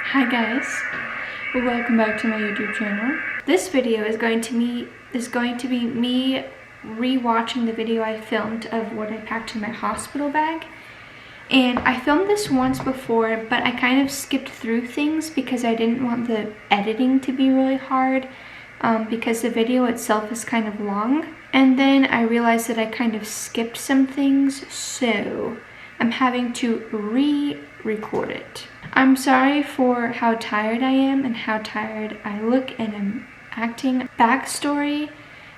Hi guys, welcome back to my YouTube channel. This video is going to be me rewatching the video I filmed of what I packed in my hospital bag. And I filmed this once before, but I kind of skipped through things because I didn't want the editing to be really hard because the video itself is kind of long. And then I realized that I kind of skipped some things, so I'm having to re-record it. I'm sorry for how tired I am and how tired I look and I'm acting. Backstory,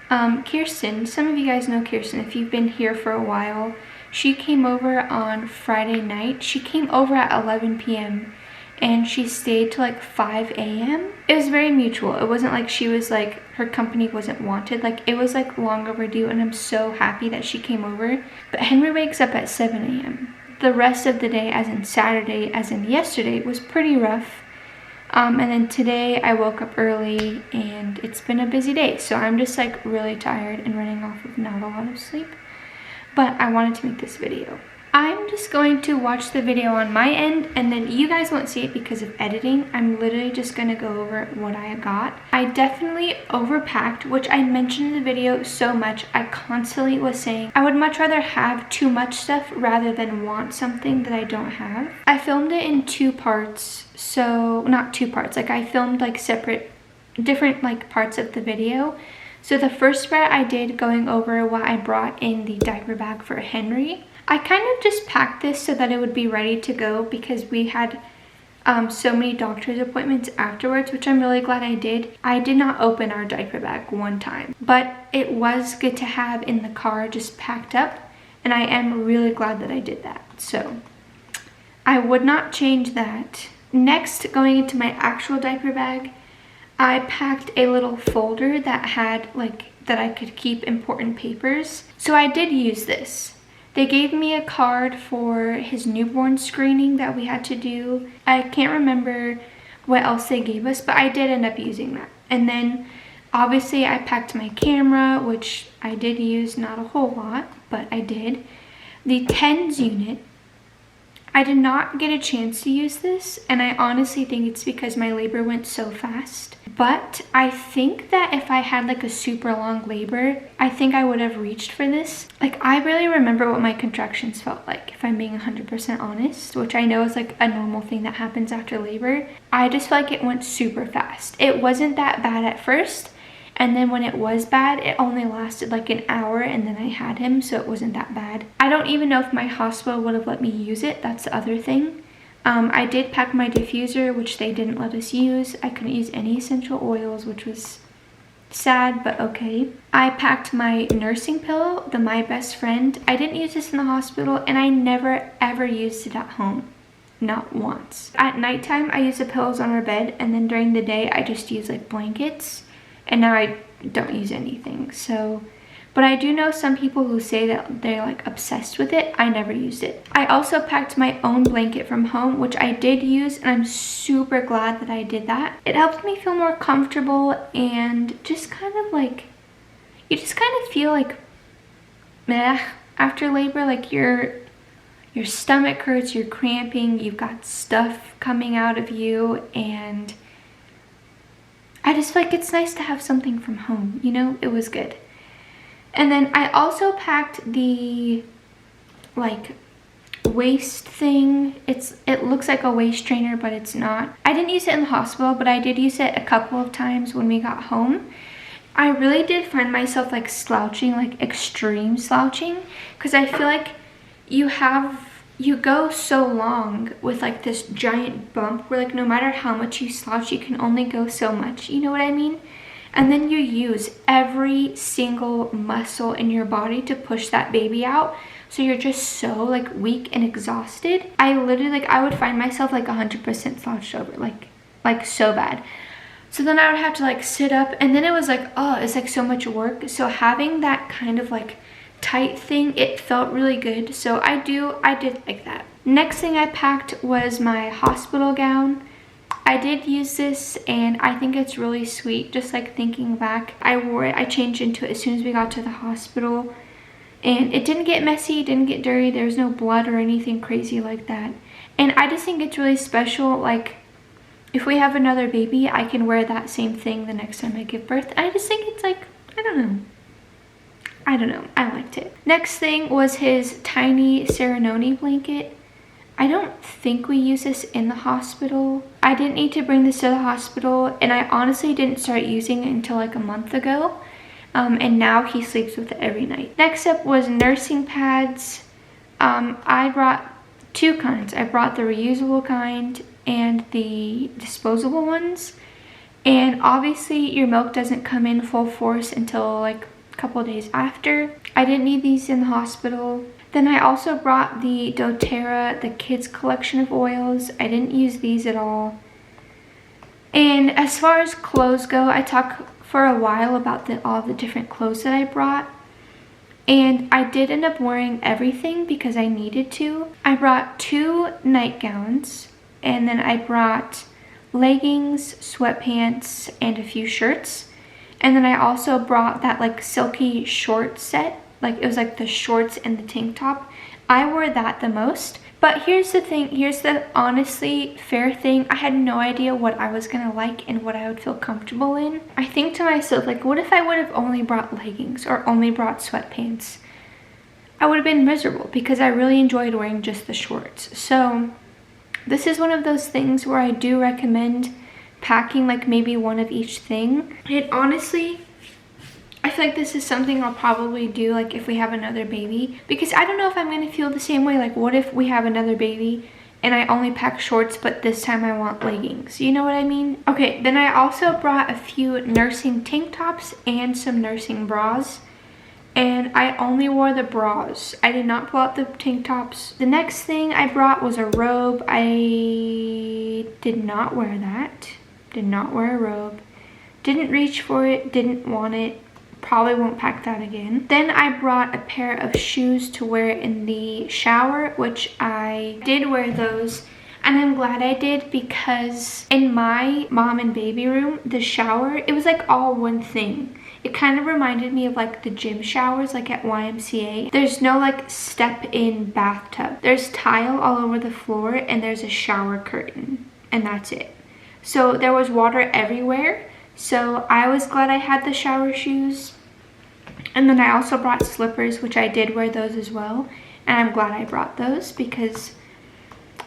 Kirsten, some of you guys know Kirsten if you've been here for a while. She came over on Friday night. She came over at 11 p.m. and she stayed till like 5 a.m. It was very mutual. It wasn't like she was like, her company wasn't wanted. Like it was like long overdue, and I'm so happy that she came over. But Henry wakes up at 7 a.m. The rest of the day, as in Saturday, as in yesterday, was pretty rough. And then today I woke up early and it's been a busy day. So I'm just like really tired and running off of not a lot of sleep. But I wanted to make this video. I'm just going to watch the video on my end, and then you guys won't see it because of editing. I'm literally just going to go over what I got. I definitely overpacked, which I mentioned in the video so much. I constantly was saying I would much rather have too much stuff rather than want something that I don't have. I filmed it in two parts, so not two parts, like I filmed like different like parts of the video. So the first part I did going over what I brought in the diaper bag for Henry. I kind of just packed this so that it would be ready to go because we had so many doctor's appointments afterwards, which I'm really glad I did. I did not open our diaper bag one time, but it was good to have in the car just packed up, and I am really glad that I did that. So I would not change that. Next, going into my actual diaper bag, I packed a little folder that had that I could keep important papers. So I did use this. They gave me a card for his newborn screening that we had to do. I can't remember what else they gave us, but I did end up using that. And then obviously I packed my camera, which I did use, not a whole lot, but I did. The TENS unit, I did not get a chance to use this, and I honestly think it's because my labor went so fast. But I think that if I had like a super long labor, I think I would have reached for this. Like I really remember what my contractions felt like, if I'm being 100% honest, which I know is like a normal thing that happens after labor. I just felt like it went super fast. It wasn't that bad at first, and then when it was bad, it only lasted like an hour, and then I had him, so it wasn't that bad. I don't even know if my hospital would have let me use it. That's the other thing. I did pack my diffuser, which they didn't let us use. I couldn't use any essential oils, which was sad, but okay. I packed my nursing pillow, the My Best Friend. I didn't use this in the hospital, and I never ever used it at home. Not once. At nighttime, I use the pillows on our bed, and then during the day, I just use like blankets. And now I don't use anything, so. But I do know some people who say that they're like obsessed with it. I never used it. I also packed my own blanket from home, which I did use, and I'm super glad that I did that. It helped me feel more comfortable, and just kind of like, you just kind of feel like meh after labor. Like your stomach hurts, you're cramping, you've got stuff coming out of you, and I just feel like it's nice to have something from home, you know? It was good. And then I also packed the like waist thing. It looks like a waist trainer, but it's not. I didn't use it in the hospital, but I did use it a couple of times when we got home. I really did find myself like slouching, like extreme slouching, because I feel like you go so long with like this giant bump where like no matter how much you slouch, you can only go so much, you know what I mean? And then you use every single muscle in your body to push that baby out, so you're just so like weak and exhausted. I literally like I would find myself like 100% slouched over, like so bad. So then I would have to like sit up, and then it was like, oh, it's like so much work. So having that kind of like tight thing, it felt really good. So I did like that. Next thing I packed was my hospital gown. I did use this, and I think it's really sweet. Just like thinking back, I wore it, I changed into it as soon as we got to the hospital, and it didn't get messy, didn't get dirty. There was no blood or anything crazy like that. And I just think it's really special. Like if we have another baby, I can wear that same thing the next time I give birth. I just think it's like, I don't know, I liked it. Next thing was his tiny Serenoni blanket. I don't think we use this in the hospital. I didn't need to bring this to the hospital, and I honestly didn't start using it until like a month ago. And now he sleeps with it every night. Next up was nursing pads. I brought two kinds. I brought the reusable kind and the disposable ones. And obviously your milk doesn't come in full force until like a couple of days after. I didn't need these in the hospital. Then I also brought the doTERRA, the kids collection of oils. I didn't use these at all. And as far as clothes go, I talked for a while about all the different clothes that I brought. And I did end up wearing everything because I needed to. I brought 2 nightgowns, and then I brought leggings, sweatpants, and a few shirts. And then I also brought that like silky short set. Like it was like the shorts and the tank top. I wore that the most. But here's the thing, here's the honestly fair thing. I had no idea what I was gonna like and what I would feel comfortable in. I think to myself, like, what if I would have only brought leggings or only brought sweatpants? I would have been miserable because I really enjoyed wearing just the shorts. So this is one of those things where I do recommend packing like maybe one of each thing. And honestly, I feel like this is something I'll probably do like if we have another baby, because I don't know if I'm going to feel the same way. Like what if we have another baby and I only pack shorts, but this time I want leggings? You know what I mean? Okay, then I also brought a few nursing tank tops and some nursing bras. And I only wore the bras. I did not pull out the tank tops. The next thing I brought was a robe. I did not wear that. Did not wear a robe. Didn't reach for it, didn't want it. Probably won't pack that again. Then I brought a pair of shoes to wear in the shower, which I did wear those. And I'm glad I did, because in my mom and baby room, the shower, it was like all one thing. It kind of reminded me of like the gym showers like at YMCA. There's no like step-in bathtub. There's tile all over the floor and there's a shower curtain, and that's it. So there was water everywhere. So I was glad I had the shower shoes. And then I also brought slippers, which I did wear those as well. And I'm glad I brought those because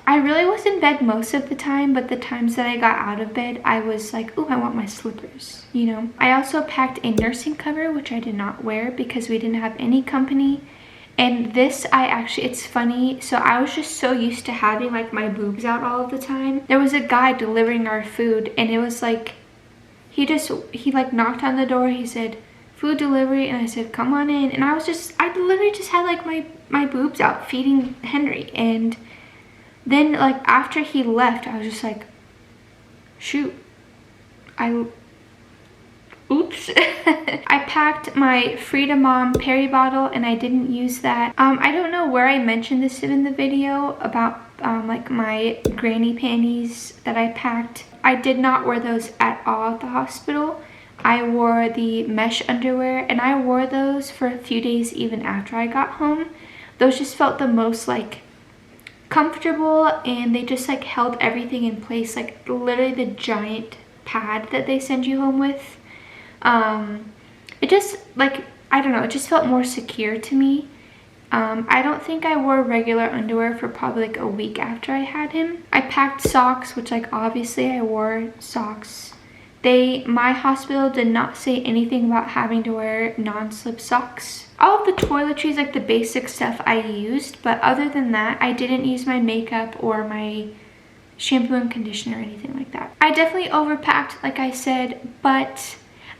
I really was in bed most of the time, but the times that I got out of bed, I was like, ooh, I want my slippers, you know. I also packed a nursing cover, which I did not wear because we didn't have any company. And this, it's funny, so I was just so used to having like my boobs out all of the time. There was a guy delivering our food, and it was like, he like knocked on the door, he said, food delivery, and I said, come on in. And I literally just had like my boobs out feeding Henry. And then like after he left, I was just like, shoot, oops. I packed my Freedom Mom Perry bottle, and I didn't use that. I don't know where I mentioned this in the video about like my granny panties that I packed. I did not wear those at all at the hospital. I wore the mesh underwear, and I wore those for a few days even after I got home. Those just felt the most like comfortable, and they just like held everything in place, like literally the giant pad that they send you home with. It just like, I don't know, it just felt more secure to me. I don't think I wore regular underwear for probably like a week after I had him. I packed socks, which like obviously I wore socks. My hospital did not say anything about having to wear non-slip socks. All of the toiletries, like the basic stuff, I used, but other than that, I didn't use my makeup or my shampoo and conditioner or anything like that. I definitely overpacked, like I said, but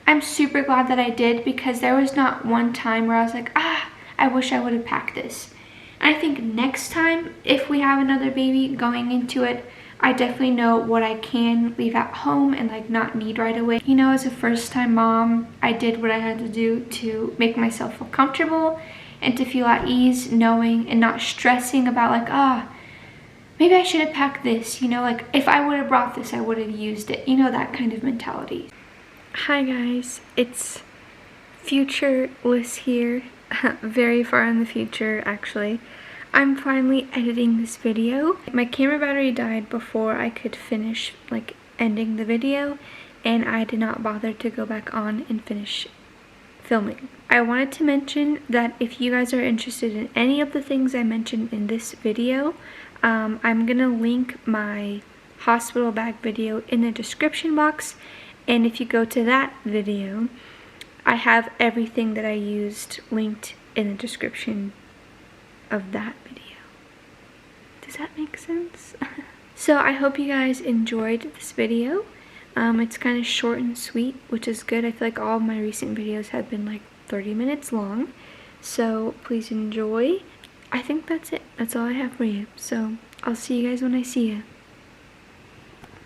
I'm super glad that I did, because there was not one time where I was like, I wish I would have packed this. And I think next time, if we have another baby going into it, I definitely know what I can leave at home and like not need right away. You know, as a first-time mom, I did what I had to do to make myself feel comfortable and to feel at ease knowing and not stressing about like, maybe I should have packed this, you know, like if I would have brought this, I would have used it, you know, that kind of mentality. Hi guys, it's future Liz here, very far in the future actually. I'm finally editing this video. My camera battery died before I could finish like ending the video, and I did not bother to go back on and finish filming. I wanted to mention that if you guys are interested in any of the things I mentioned in this video, I'm gonna link my hospital bag video in the description box, and if you go to that video, I have everything that I used linked in the description of that video. Does that make sense? So I hope you guys enjoyed this video. It's kind of short and sweet, which is good. I feel like all of my recent videos have been like 30 minutes long. So please enjoy. I think that's it. That's all I have for you. So I'll see you guys when I see you.